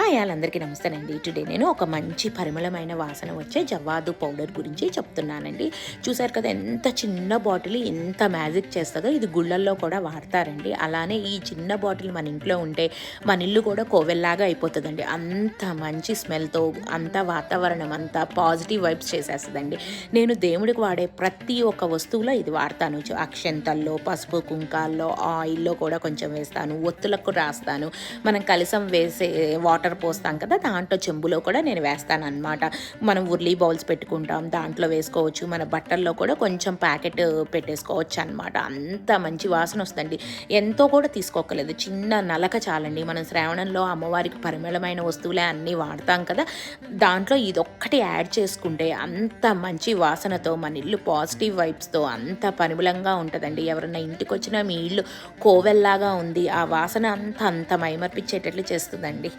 Hi అందరికీ నమస్తేనండి. Today నేను ఒక మంచి పరిమళమైన వాసన వచ్చే జవ్వాదు పౌడర్ గురించి చెప్తున్నానండి. చూసారు కదా ఎంత చిన్న బాటిల్ ఎంత మ్యాజిక్ చేస్తుందో. ఇది గుళ్ళల్లో కూడా వాడతారండి. అలానే ఈ చిన్న బాటిల్ మన ఇంట్లో ఉంటే మన ఇల్లు కూడా కోవెల్లాగా అయిపోతుందండి. అంత మంచి స్మెల్తో అంత వాతావరణం అంతా పాజిటివ్ వైబ్స్ చేసేస్తుందండి. నేను దేవుడికి వాడే ప్రతి ఒక్క వస్తువులో ఇది వాడతాను. అక్షంతల్లో, పసుపు కుంకాల్లో, ఆయిల్లో కూడా కొంచెం వేస్తాను, ఒత్తులకు రాస్తాను. మనం కలసం వేసే వాటర్ పోస్తాం కదా, దాంట్లో చెంబులో కూడా నేను వేస్తాను అనమాట. మనం ఉర్లీ బౌల్స్ పెట్టుకుంటాం, దాంట్లో వేసుకోవచ్చు. మన బట్టల్లో కూడా కొంచెం ప్యాకెట్ పెట్టేసుకోవచ్చు అనమాట. అంత మంచి వాసన వస్తుందండి. ఎంతో కూడా తీసుకోకలేదు, చిన్న నలక చాలండి. మనం శ్రావణంలో అమ్మవారికి పరిమళమైన వస్తువులే అన్నీ వాడతాం కదా, దాంట్లో ఇదొక్కటి యాడ్ చేసుకుంటే అంత మంచి వాసనతో మన ఇల్లు పాజిటివ్ వైబ్స్తో అంత పరిమళంగా ఉంటుందండి. ఎవరన్నా ఇంటికి వచ్చినా మీ ఇల్లు కోవెల్లాగా ఉంది, ఆ వాసన అంత మైమర్పించేటట్లు చేస్తుందండి.